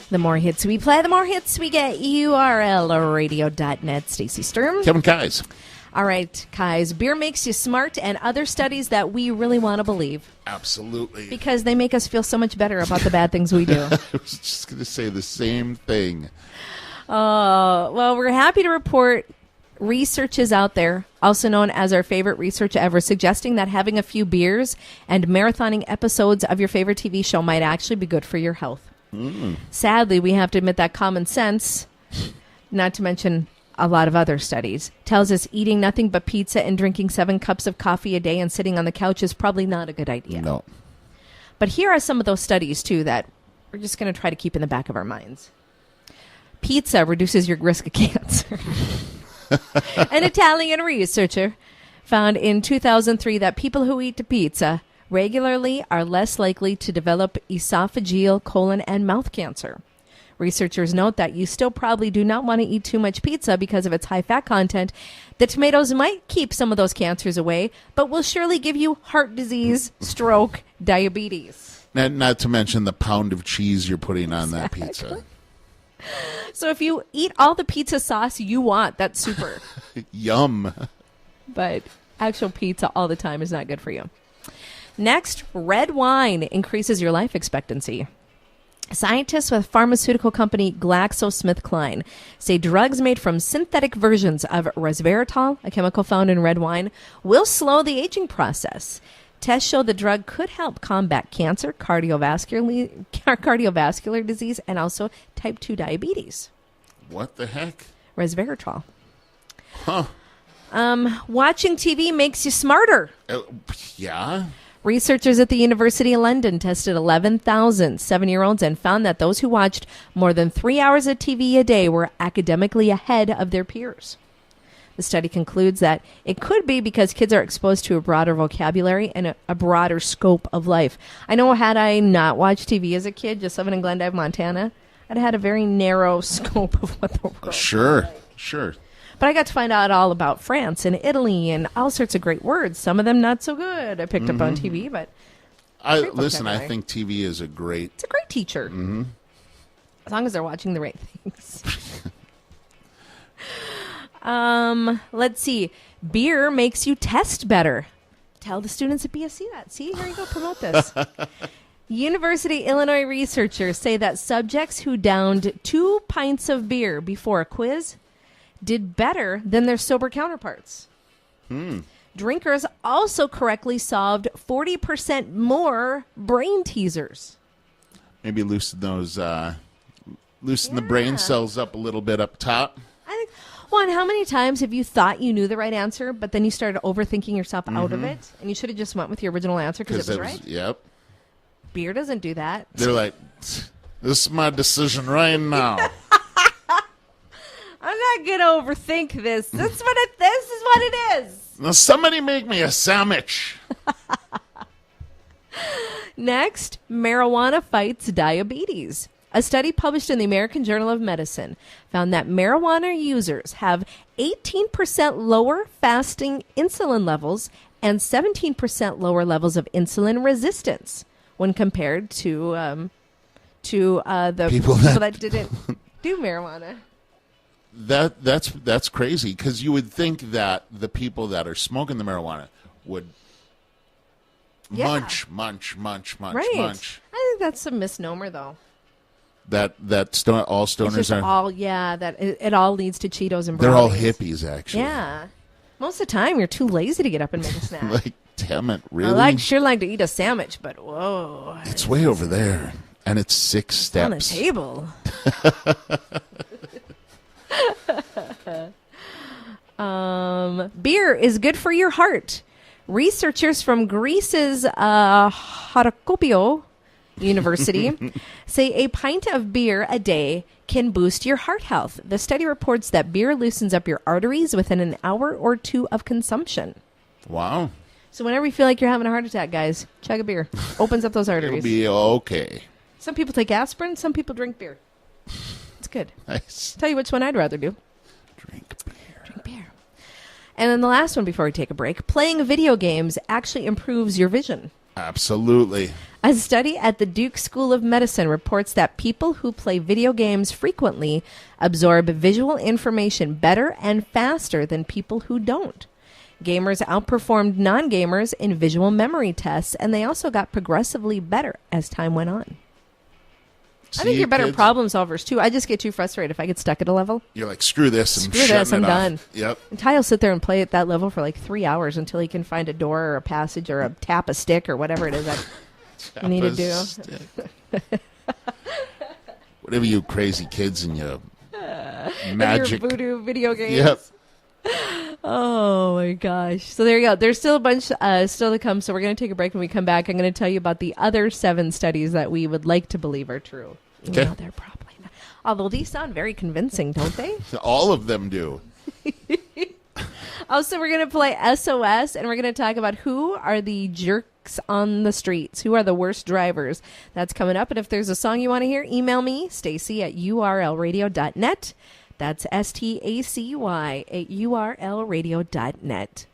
The more hits we play, the more hits we get. URLradio.net. Stacey Sturm. Kevin Kais. All right, Kais. Beer makes you smart, and other studies that we really want to believe. Absolutely. Because they make us feel so much better about the bad things we do. I was just going to say the same thing. Well, we're happy to report research is out there, also known as our favorite research ever, suggesting that having a few beers and marathoning episodes of your favorite TV show might actually be good for your health. Sadly, we have to admit that common sense, not to mention a lot of other studies, tells us eating nothing but pizza and drinking 7 cups of coffee a day and sitting on the couch is probably not a good idea. No. But here are some of those studies, too, that we're just going to try to keep in the back of our minds. Pizza reduces your risk of cancer. An Italian researcher found in 2003 that people who eat pizza regularly are less likely to develop esophageal, colon, and mouth cancer. Researchers note that you still probably do not want to eat too much pizza because of its high fat content. The tomatoes might keep some of those cancers away, but will surely give you heart disease, stroke, diabetes. Not to mention the pound of cheese you're putting on that pizza. So if you eat all the pizza sauce you want, that's super. Yum. But actual pizza all the time is not good for you. Next, red wine increases your life expectancy. Scientists with pharmaceutical company GlaxoSmithKline say drugs made from synthetic versions of resveratrol, a chemical found in red wine, will slow the aging process. Tests show the drug could help combat cancer, cardiovascular disease, and also type 2 diabetes. What the heck? Resveratrol. Huh. Watching TV makes you smarter. Yeah? Researchers at the University of London tested 11,000 7-year-olds and found that those who watched more than 3 hours of TV a day were academically ahead of their peers. The study concludes that it could be because kids are exposed to a broader vocabulary and a broader scope of life. I know had I not watched TV as a kid, just living in Glendive, Montana, I'd had a very narrow scope of what the world Sure, was like. sure. But I got to find out all about France and Italy and all sorts of great words. Some of them not so good. I picked up on TV, but Listen, I think TV is a great teacher. Mm-hmm. As long as they're watching the right things. Let's see. Beer makes you test better. Tell the students at BSC that. See, here you go. Promote this. University of Illinois researchers say that subjects who downed 2 pints of beer before a quiz did better than their sober counterparts. Drinkers also correctly solved 40% more brain teasers. Maybe loosen the brain cells up a little bit up top. I think, Juan, how many times have you thought you knew the right answer, but then you started overthinking yourself out of it, and you should have just went with your original answer because it was right? Yep. Beer doesn't do that. They're like, this is my decision right now. I'm not going to overthink this. This is what it is. Now somebody make me a sandwich. Next, marijuana fights diabetes. A study published in the American Journal of Medicine found that marijuana users have 18% lower fasting insulin levels and 17% lower levels of insulin resistance when compared to the people that didn't do marijuana. That's crazy because you would think that the people that are smoking the marijuana would munch. Right. I I think that's a misnomer, though. All stoners It's just are. that it all leads to Cheetos and brownies. They're all hippies, actually. Yeah. Most of the time, you're too lazy to get up and make a snack. Like, damn it, really? I sure like to eat a sandwich, but whoa. It's way over there, and it's 6 steps. On a table. Beer is good for your heart. Researchers from Greece's Harakopio University say a pint of beer a day can boost your heart health. The study reports that beer loosens up your arteries within an hour or 2 of consumption. Wow. So whenever you feel like you're having a heart attack, guys, chug a beer. Opens up those arteries. It'll be okay. Some people take aspirin. Some people drink beer. It's good. Nice. Tell you which one I'd rather do. Drink beer. And then the last one before we take a break, playing video games actually improves your vision. Absolutely. A study at the Duke School of Medicine reports that people who play video games frequently absorb visual information better and faster than people who don't. Gamers outperformed non-gamers in visual memory tests, and they also got progressively better as time went on. I think you're better problem solvers, too. I just get too frustrated if I get stuck at a level. You're like, screw this. I'm done. Yep. And Ty will sit there and play at that level for like 3 hours until he can find a door or a passage or tap a stick or whatever it is that you need to do. Whatever you crazy kids and your magic. Your voodoo video games. Yep. Oh, my gosh. So there you go. There's still a bunch still to come, so we're going to take a break. When we come back, I'm going to tell you about the other 7 studies that we would like to believe are true. Okay. No, they're probably not. Although these sound very convincing, don't they? All of them do. Also, we're going to play SOS, and we're going to talk about who are the jerks on the streets. Who are the worst drivers? That's coming up. And if there's a song you want to hear, email me, Stacy at urlradio.net. That's STACY at urlradio.net.